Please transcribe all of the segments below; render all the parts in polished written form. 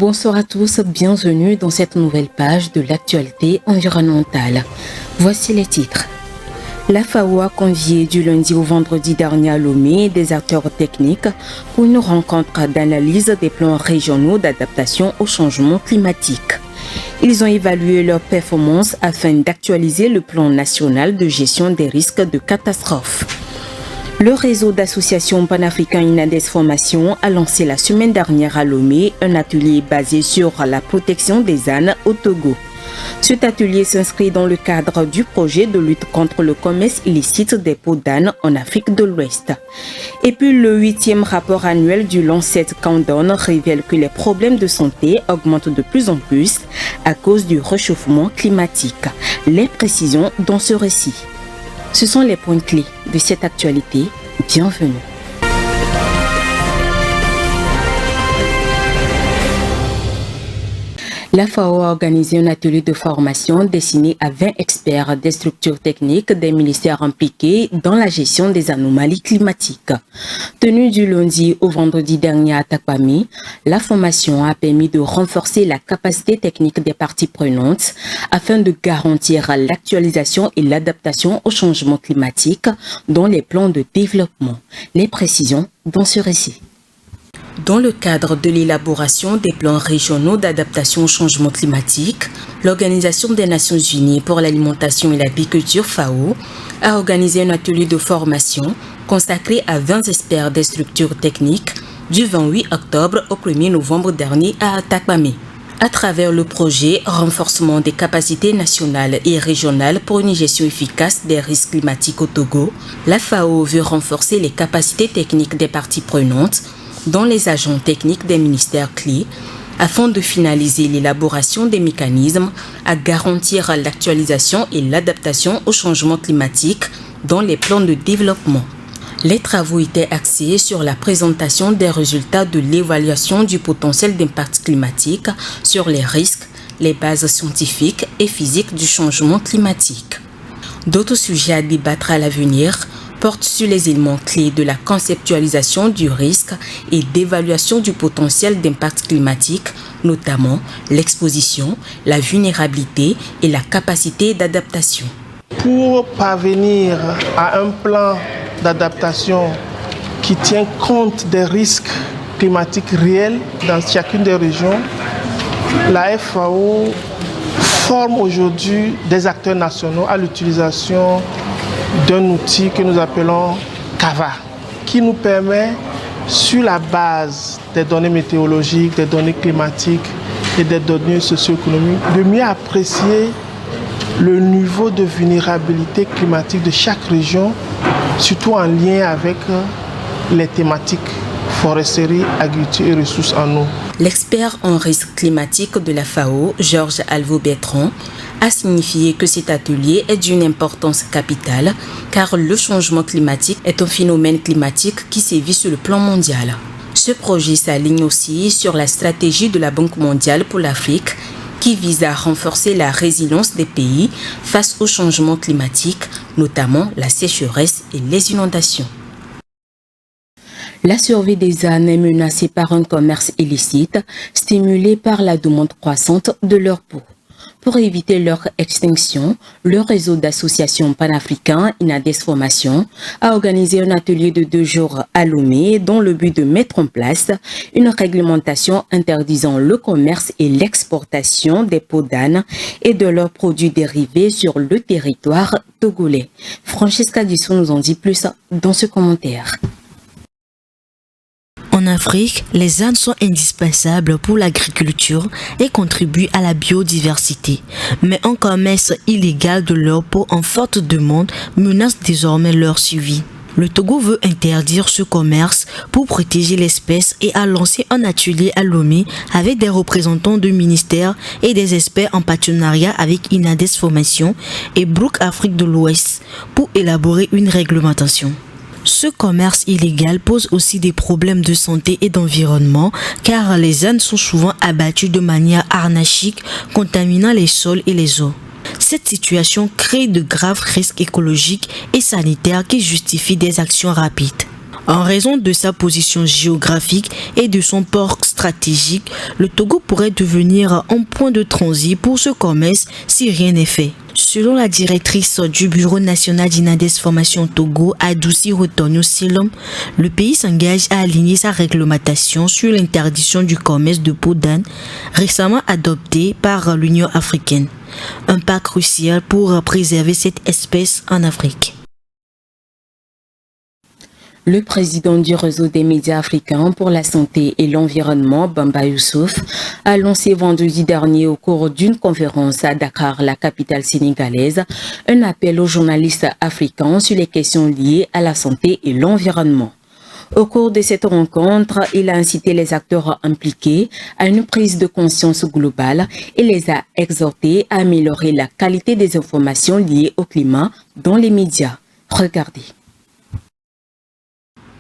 Bonsoir à tous, bienvenue dans cette nouvelle page de l'actualité environnementale. Voici les titres. La FAO a convié du lundi au vendredi dernier à Lomé des acteurs techniques pour une rencontre d'analyse des plans régionaux d'adaptation au changement climatique. Ils ont évalué leur performance afin d'actualiser le plan national de gestion des risques de catastrophe. Le réseau d'associations panafricains INADES Formation a lancé la semaine dernière à Lomé un atelier basé sur la protection des ânes au Togo. Cet atelier s'inscrit dans le cadre du projet de lutte contre le commerce illicite des peaux d'âne en Afrique de l'Ouest. Et puis le 8e rapport annuel du Lancet Countdown révèle que les problèmes de santé augmentent de plus en plus à cause du réchauffement climatique. Les précisions dans ce récit. Ce sont les points clés de cette actualité. Bienvenue. La FAO a organisé un atelier de formation destiné à 20 experts des structures techniques des ministères impliqués dans la gestion des anomalies climatiques. Tenue du lundi au vendredi dernier à Takwame, la formation a permis de renforcer la capacité technique des parties prenantes afin de garantir l'actualisation et l'adaptation au changement climatique dans les plans de développement. Les précisions dans ce récit. Dans le cadre de l'élaboration des plans régionaux d'adaptation au changement climatique, l'Organisation des Nations Unies pour l'alimentation et l'agriculture FAO a organisé un atelier de formation consacré à 20 experts des structures techniques du 28 octobre au 1er novembre dernier à Takwame. À travers le projet Renforcement des capacités nationales et régionales pour une gestion efficace des risques climatiques au Togo, la FAO veut renforcer les capacités techniques des parties prenantes dont les agents techniques des ministères clés, afin de finaliser l'élaboration des mécanismes à garantir l'actualisation et l'adaptation au changement climatique dans les plans de développement. Les travaux étaient axés sur la présentation des résultats de l'évaluation du potentiel d'impact climatique sur les risques, les bases scientifiques et physiques du changement climatique. D'autres sujets à débattre à l'avenir porte sur les éléments clés de la conceptualisation du risque et d'évaluation du potentiel d'impact climatique, notamment l'exposition, la vulnérabilité et la capacité d'adaptation. Pour parvenir à un plan d'adaptation qui tient compte des risques climatiques réels dans chacune des régions, la FAO forme aujourd'hui des acteurs nationaux à l'utilisation d'un outil que nous appelons CAVA, qui nous permet, sur la base des données météorologiques, des données climatiques et des données socio-économiques, de mieux apprécier le niveau de vulnérabilité climatique de chaque région, surtout en lien avec les thématiques foresterie, agriculture et ressources en eau. L'expert en risque climatique de la FAO, Georges Alvaux-Bertrand, a signifié que cet atelier est d'une importance capitale car le changement climatique est un phénomène climatique qui sévit sur le plan mondial. Ce projet s'aligne aussi sur la stratégie de la Banque mondiale pour l'Afrique qui vise à renforcer la résilience des pays face au changement climatique, notamment la sécheresse et les inondations. La survie des ânes est menacée par un commerce illicite stimulé par la demande croissante de leur peau. Pour éviter leur extinction, le réseau d'associations panafricains INADES Formation a organisé un atelier de 2 jours à Lomé dans le but de mettre en place une réglementation interdisant le commerce et l'exportation des peaux d'âne et de leurs produits dérivés sur le territoire togolais. Francesca Dissou nous en dit plus dans ce commentaire. En Afrique, les ânes sont indispensables pour l'agriculture et contribuent à la biodiversité. Mais un commerce illégal de leur peau en forte demande menace désormais leur survie. Le Togo veut interdire ce commerce pour protéger l'espèce et a lancé un atelier à Lomé avec des représentants de ministères et des experts en partenariat avec INADES Formation et Brook Afrique de l'Ouest pour élaborer une réglementation. Ce commerce illégal pose aussi des problèmes de santé et d'environnement car les ânes sont souvent abattus de manière anarchique, contaminant les sols et les eaux. Cette situation crée de graves risques écologiques et sanitaires qui justifient des actions rapides. En raison de sa position géographique et de son port stratégique, stratégique, le Togo pourrait devenir un point de transit pour ce commerce si rien n'est fait. Selon la directrice du Bureau national d'Inades Formation Togo, Adouci Rotonio Silom, le pays s'engage à aligner sa réglementation sur l'interdiction du commerce de peau d'âne récemment adoptée par l'Union africaine. Un pas crucial pour préserver cette espèce en Afrique. Le président du réseau des médias africains pour la santé et l'environnement, Bamba Youssouf, a lancé vendredi dernier au cours d'une conférence à Dakar, la capitale sénégalaise, un appel aux journalistes africains sur les questions liées à la santé et l'environnement. Au cours de cette rencontre, il a incité les acteurs impliqués à une prise de conscience globale et les a exhortés à améliorer la qualité des informations liées au climat dans les médias. Regardez.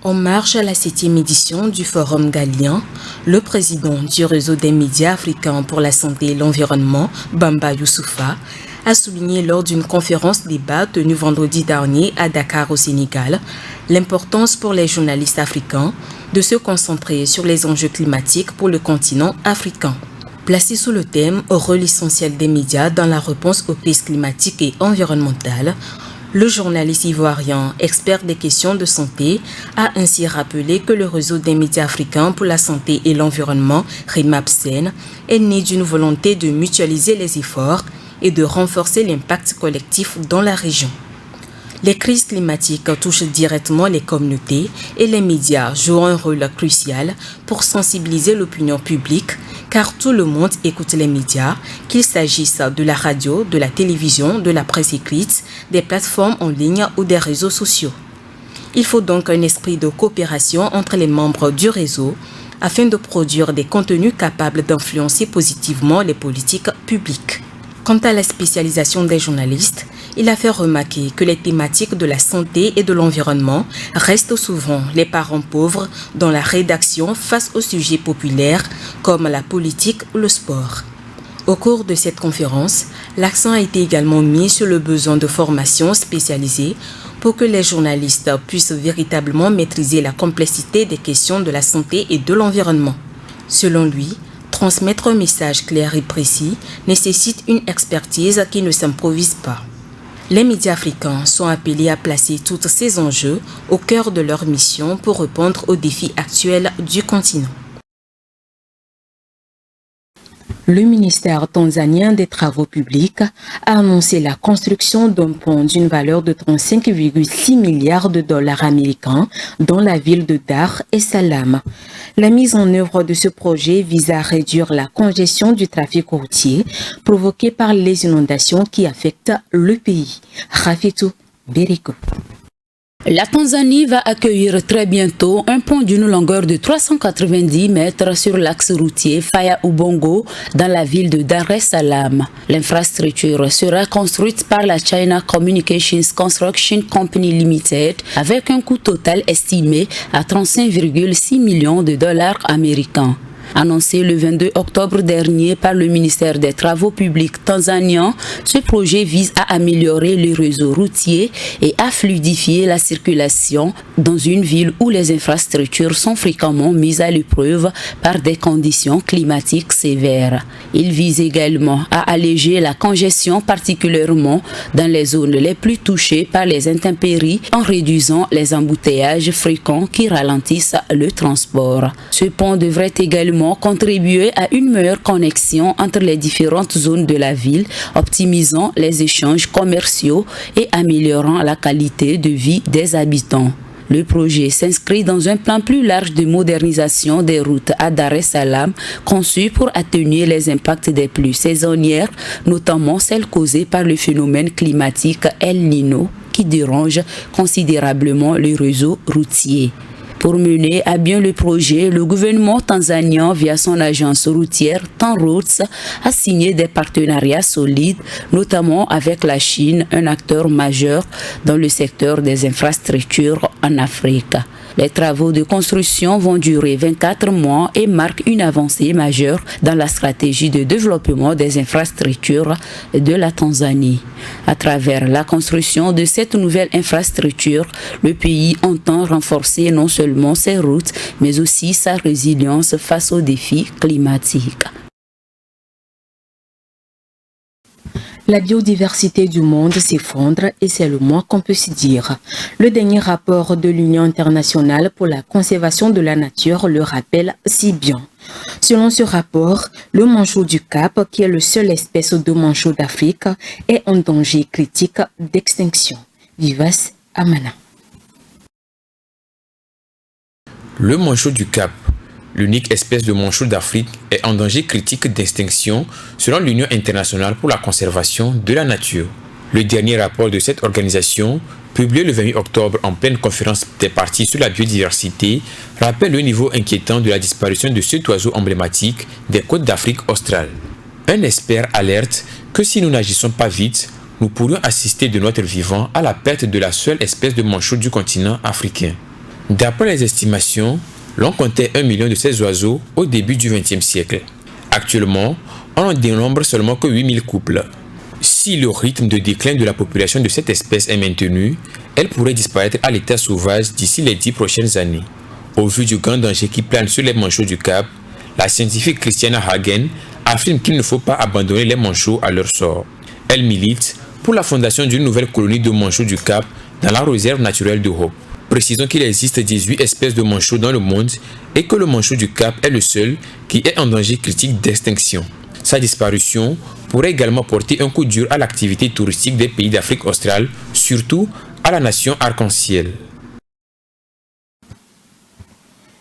En marge à la 7e édition du Forum Galien, le président du réseau des médias africains pour la santé et l'environnement, Bamba Youssoufa, a souligné lors d'une conférence débat tenue vendredi dernier à Dakar au Sénégal l'importance pour les journalistes africains de se concentrer sur les enjeux climatiques pour le continent africain. Placé sous le thème « Rôle essentiel des médias dans la réponse aux crises climatiques et environnementales », le journaliste ivoirien, expert des questions de santé, a ainsi rappelé que le réseau des médias africains pour la santé et l'environnement, REMAPSEN, est né d'une volonté de mutualiser les efforts et de renforcer l'impact collectif dans la région. Les crises climatiques touchent directement les communautés et les médias jouent un rôle crucial pour sensibiliser l'opinion publique car tout le monde écoute les médias, qu'il s'agisse de la radio, de la télévision, de la presse écrite, des plateformes en ligne ou des réseaux sociaux. Il faut donc un esprit de coopération entre les membres du réseau afin de produire des contenus capables d'influencer positivement les politiques publiques. Quant à la spécialisation des journalistes, il a fait remarquer que les thématiques de la santé et de l'environnement restent souvent les parents pauvres dans la rédaction face aux sujets populaires comme la politique ou le sport. Au cours de cette conférence, l'accent a été également mis sur le besoin de formation spécialisée pour que les journalistes puissent véritablement maîtriser la complexité des questions de la santé et de l'environnement. Selon lui, transmettre un message clair et précis nécessite une expertise qui ne s'improvise pas. Les médias africains sont appelés à placer tous ces enjeux au cœur de leur mission pour répondre aux défis actuels du continent. Le ministère tanzanien des Travaux publics a annoncé la construction d'un pont d'une valeur de 35,6 milliards de dollars américains dans la ville de Dar es Salaam. La mise en œuvre de ce projet vise à réduire la congestion du trafic routier provoquée par les inondations qui affectent le pays. Rafitou Beriko. La Tanzanie va accueillir très bientôt un pont d'une longueur de 390 mètres sur l'axe routier Faya-Ubongo dans la ville de Dar es Salaam. L'infrastructure sera construite par la China Communications Construction Company Limited avec un coût total estimé à 35,6 millions de dollars américains. Annoncé le 22 octobre dernier par le ministère des Travaux publics tanzanien, ce projet vise à améliorer le réseau routier et à fluidifier la circulation dans une ville où les infrastructures sont fréquemment mises à l'épreuve par des conditions climatiques sévères. Il vise également à alléger la congestion, particulièrement dans les zones les plus touchées par les intempéries, en réduisant les embouteillages fréquents qui ralentissent le transport. Ce pont devrait également contribuer à une meilleure connexion entre les différentes zones de la ville, optimisant les échanges commerciaux et améliorant la qualité de vie des habitants. Le projet s'inscrit dans un plan plus large de modernisation des routes à Dar es Salaam, conçu pour atténuer les impacts des pluies saisonnières, notamment celles causées par le phénomène climatique El Niño, qui dérange considérablement le réseau routier. Pour mener à bien le projet, le gouvernement tanzanien, via son agence routière TANROADS, a signé des partenariats solides, notamment avec la Chine, un acteur majeur dans le secteur des infrastructures en Afrique. Les travaux de construction vont durer 24 mois et marquent une avancée majeure dans la stratégie de développement des infrastructures de la Tanzanie. À travers la construction de cette nouvelle infrastructure, le pays entend renforcer non seulement ses routes, mais aussi sa résilience face aux défis climatiques. La biodiversité du monde s'effondre et c'est le moins qu'on peut se dire. Le dernier rapport de l'Union internationale pour la conservation de la nature le rappelle si bien. Selon ce rapport, le manchot du Cap, qui est la seule espèce de manchot d'Afrique, est en danger critique d'extinction. Vivace Amana. Le manchot du Cap, l'unique espèce de manchot d'Afrique, est en danger critique d'extinction selon l'Union internationale pour la conservation de la nature. Le dernier rapport de cette organisation, publié le 28 octobre en pleine conférence des parties sur la biodiversité, rappelle le niveau inquiétant de la disparition de cet oiseau emblématique des côtes d'Afrique australe. Un expert alerte que si nous n'agissons pas vite, nous pourrions assister de notre vivant à la perte de la seule espèce de manchot du continent africain. D'après les estimations, l'on comptait 1 million de ces oiseaux au début du XXe siècle. Actuellement, on en dénombre seulement que 8000 couples. Si le rythme de déclin de la population de cette espèce est maintenu, elle pourrait disparaître à l'état sauvage d'ici les 10 prochaines années. Au vu du grand danger qui plane sur les manchots du Cap, la scientifique Christiana Hagen affirme qu'il ne faut pas abandonner les manchots à leur sort. Elle milite pour la fondation d'une nouvelle colonie de manchots du Cap dans la réserve naturelle de Hope. Précisons qu'il existe 18 espèces de manchots dans le monde et que le manchot du Cap est le seul qui est en danger critique d'extinction. Sa disparition pourrait également porter un coup dur à l'activité touristique des pays d'Afrique australe, surtout à la nation arc-en-ciel.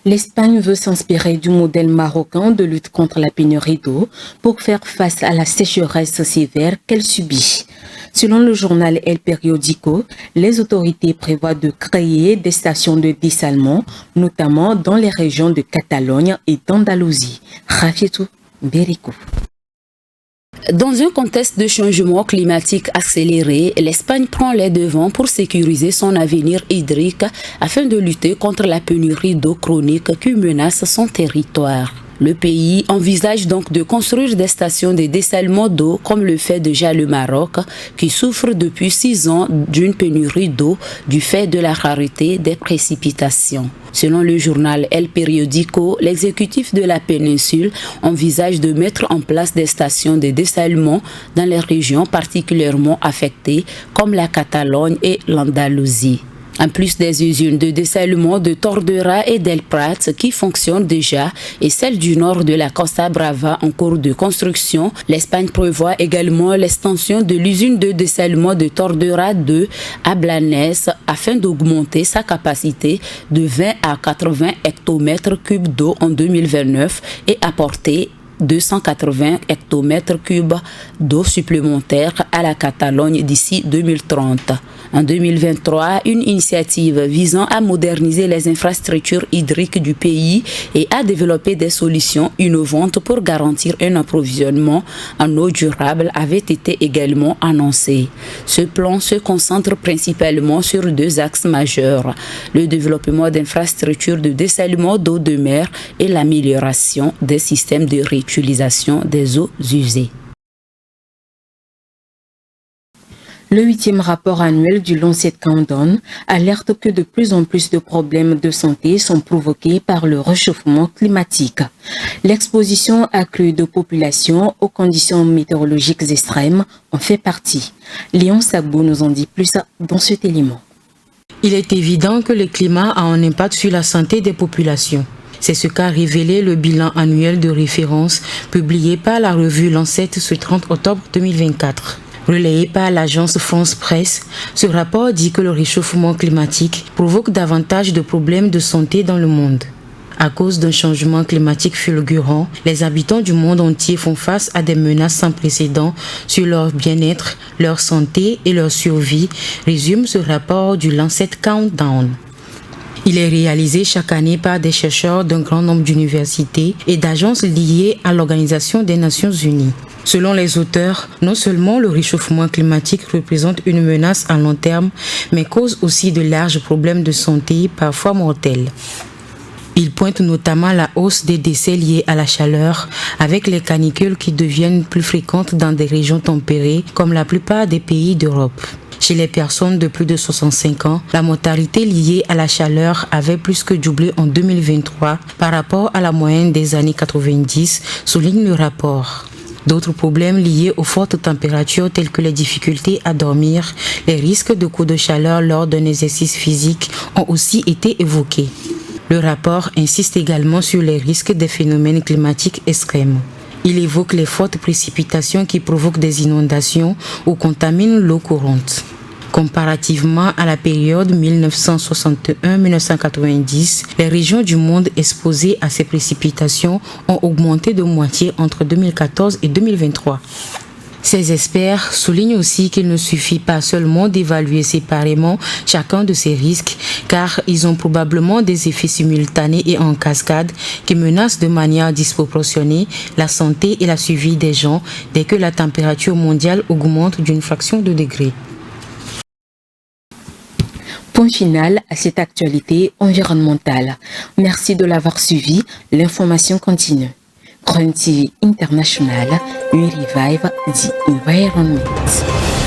L'Espagne veut s'inspirer du modèle marocain de lutte contre la pénurie d'eau pour faire face à la sécheresse sévère qu'elle subit. Selon le journal El Periódico, les autorités prévoient de créer des stations de dessalement, notamment dans les régions de Catalogne et d'Andalousie. Rafietou Berikou. Dans un contexte de changement climatique accéléré, l'Espagne prend les devants pour sécuriser son avenir hydrique afin de lutter contre la pénurie d'eau chronique qui menace son territoire. Le pays envisage donc de construire des stations de dessalement d'eau comme le fait déjà le Maroc, qui souffre depuis 6 ans d'une pénurie d'eau du fait de la rareté des précipitations. Selon le journal El Periódico, l'exécutif de la péninsule envisage de mettre en place des stations de dessalement dans les régions particulièrement affectées comme la Catalogne et l'Andalousie. En plus des usines de dessalement de Tordera et d'El Prat qui fonctionnent déjà et celles du nord de la Costa Brava en cours de construction, l'Espagne prévoit également l'extension de l'usine de dessalement de Tordera 2 à Blanes afin d'augmenter sa capacité de 20 à 80 hectomètres cubes d'eau en 2029 et apporter 280 hectomètres cubes d'eau supplémentaire à la Catalogne d'ici 2030. En 2023, une initiative visant à moderniser les infrastructures hydriques du pays et à développer des solutions innovantes pour garantir un approvisionnement en eau durable avait été également annoncée. Ce plan se concentre principalement sur 2 axes majeurs, le développement d'infrastructures de dessalement d'eau de mer et l'amélioration des systèmes de réutilisation des eaux usées. Le 8e rapport annuel du Lancet Countdown alerte que de plus en plus de problèmes de santé sont provoqués par le réchauffement climatique. L'exposition accrue de population aux conditions météorologiques extrêmes en fait partie. Léon Sabou nous en dit plus dans cet élément. Il est évident que le climat a un impact sur la santé des populations. C'est ce qu'a révélé le bilan annuel de référence publié par la revue Lancet ce 30 octobre 2024. Relayé par l'agence France Presse, ce rapport dit que le réchauffement climatique provoque davantage de problèmes de santé dans le monde. À cause d'un changement climatique fulgurant, les habitants du monde entier font face à des menaces sans précédent sur leur bien-être, leur santé et leur survie, résume ce rapport du Lancet Countdown. Il est réalisé chaque année par des chercheurs d'un grand nombre d'universités et d'agences liées à l'Organisation des Nations Unies. Selon les auteurs, non seulement le réchauffement climatique représente une menace à long terme, mais cause aussi de larges problèmes de santé, parfois mortels. Il pointe notamment la hausse des décès liés à la chaleur, avec les canicules qui deviennent plus fréquentes dans des régions tempérées, comme la plupart des pays d'Europe. Chez les personnes de plus de 65 ans, la mortalité liée à la chaleur avait plus que doublé en 2023 par rapport à la moyenne des années 90, souligne le rapport. D'autres problèmes liés aux fortes températures tels que les difficultés à dormir, les risques de coups de chaleur lors d'un exercice physique ont aussi été évoqués. Le rapport insiste également sur les risques des phénomènes climatiques extrêmes. Il évoque les fortes précipitations qui provoquent des inondations ou contaminent l'eau courante. Comparativement à la période 1961-1990, les régions du monde exposées à ces précipitations ont augmenté de moitié entre 2014 et 2023. Ces experts soulignent aussi qu'il ne suffit pas seulement d'évaluer séparément chacun de ces risques, car ils ont probablement des effets simultanés et en cascade qui menacent de manière disproportionnée la santé et la survie des gens dès que la température mondiale augmente d'une fraction de degré. Point final à cette actualité environnementale. Merci de l'avoir suivi. L'information continue. Grand TV International, we revive the environment.